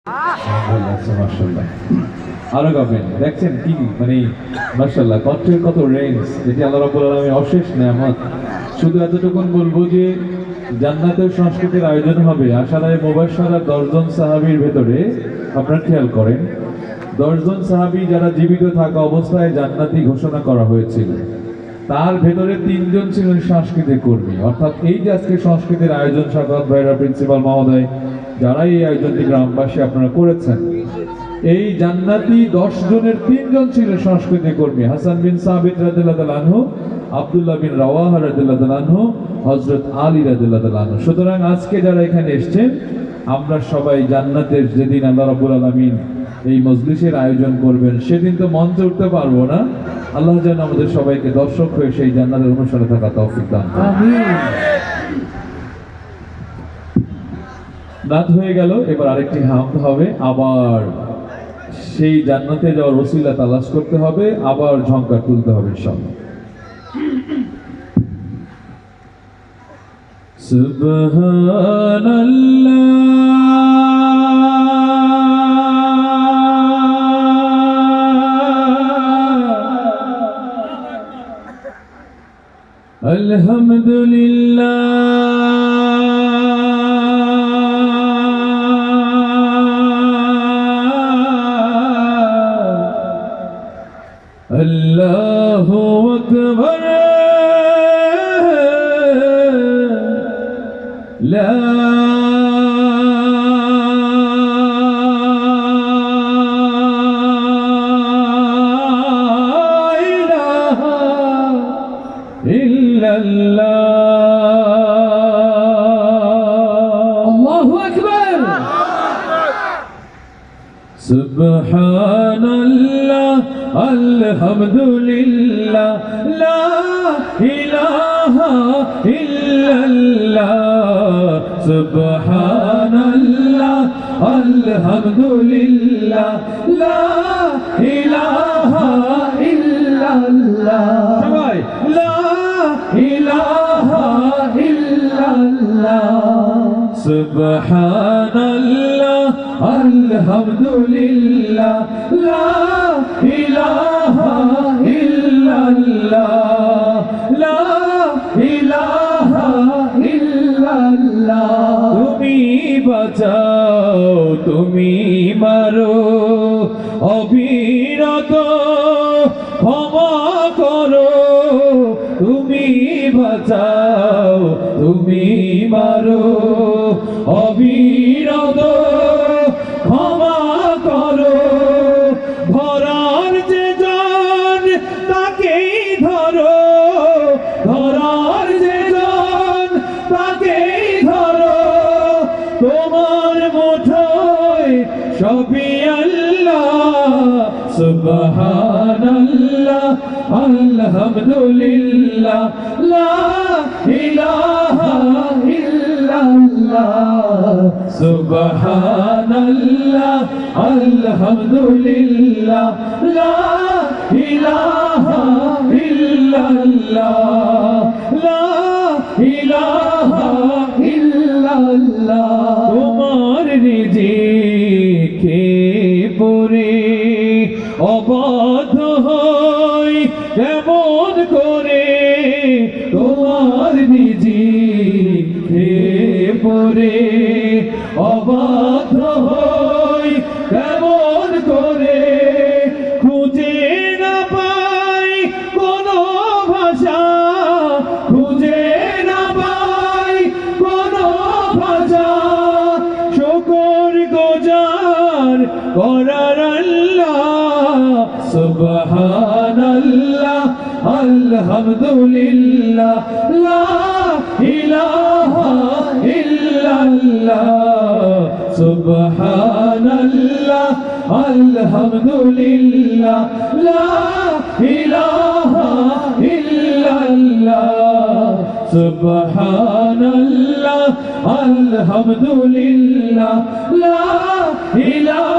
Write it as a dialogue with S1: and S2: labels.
S1: মাশাআল্লাহ আরো গাবেন দেখছেন কি মানে মাশাআল্লাহ কণ্ঠের কত রেঞ্জ, যেটি আল্লাহ রাব্বুল আলামিন অশেষ নেয়ামত। শুধু এতটুকুন বলবো যে জান্নাতের সংস্কৃতির আয়োজন হবে আশারায়ে মুবাশশারা 10 জন সাহাবীর ভেতরে আপনারা খেয়াল করেন 10 জন সাহাবী যারা জীবিত থাকা অবস্থায় জান্নাতি ঘোষণা করা হয়েছিল, তার ভেতরে 3 জন ছিলেন সাংস্কৃতিক কর্মী। অর্থাৎ এই যে আজকে সংস্কৃতির আয়োজন সাকাত ভাইরা, প্রিন্সিপাল মহোদয়, যারা এই আয়োজনটি গ্রামবাসী আপনারা করেছেন, এই জান্নাতি 10 জনের 3 জন ছিলেন সংস্কৃতিক কর্মী। হাসান বিন সাবিত রাদিয়াল্লাহু তাআলা আনহু, আব্দুল্লাহ বিন রাওয়াহা রাদিয়াল্লাহু তাআলা আনহু, হযরত আলী রাদিয়াল্লাহু তাআলা আনহু। সুতরাং আজকে যারা এখানে এসেছেন আমরা সবাই জান্নাতের যেদিন আল্লাহ রাব্বুল আলামিন এই মজলিসের আয়োজন করবেন সেদিন তো মঞ্চে উঠতে পারবো না। আল্লাহ যেন আমাদের সবাইকে দর্শক হয়ে সেই জান্নাতের অনুষ্ঠানে থাকা তৌফিক দান করেন। আমিন। নাত হয়ে গেল, এবার আরেকটি হামদ হবে, আবার সেই জান্নাতে যাওয়ার ওসিলা তালাশ করতে হবে, আবার ঝংকার তুলতে হবে ইনশাআল্লাহ। সুবহানাল্লাহ আলহামদুলিল্লাহ আল্লাহু আকবার লা ইলাহা ইল্লাল্লাহ। আল্লাহু আকবার। সুবহানাল্লাহ আলহামদুলিল্লাহ লা ইলাহা ইল্লাল্লাহ। সুবহানাল্লাহ আলহামদুলিল্লাহ লা ইলাহা ইল্লাল্লাহ। সবাই লা ইলাহা ইল্লাল্লাহ। সুবহানাল্লাহ আলহামদুলিল্লাহ লা ইলাহা ইল্লাল্লাহ। লা ইলাহা ইল্লাল্লাহ। তুমি বাঁচাও তুমি মারো অবিরত ক্ষমা করো। তুমি বাঁচাও তুমি মারো অবিরত ক্ষমা করো। ধরার যে জন তাকেই ধরো, ধরার যে জন তাকেই ধরো। তোমার মুঠোয় সবই আল্লাহ। সুবহানাল্লাহ আলহামদুলিল্লাহ লা ইলাহা ইল্লাল্লাহ। সুবহানাল্লাহ আলহামদুলিল্লাহ লা ইলাহা ইল্লাল্লাহ। লা ইলাহা ইল্লাল্লাহ। তোমার রিজিকে পড়ে অবাধ্য হই কেমন করে। তোমার রিজিকে পড়ে অবাধ্য হই কেমন করে। খুঁজে না পাই কোনো ভাষা, খুঁজে না পাই কোনো ভাষা। শুকর গুজার করার আল্লাহ। সুবহানাল্লাহ আলহামদুলিল্লাহ লা ইলাহা ইল্লাল্লাহ। সুবহানাল্লাহ আলহামদুলিল্লাহ লা ইলাহা ইল্লাল্লাহ। সুবহানাল্লাহ আলহামদুলিল্লাহ লা ইলাহা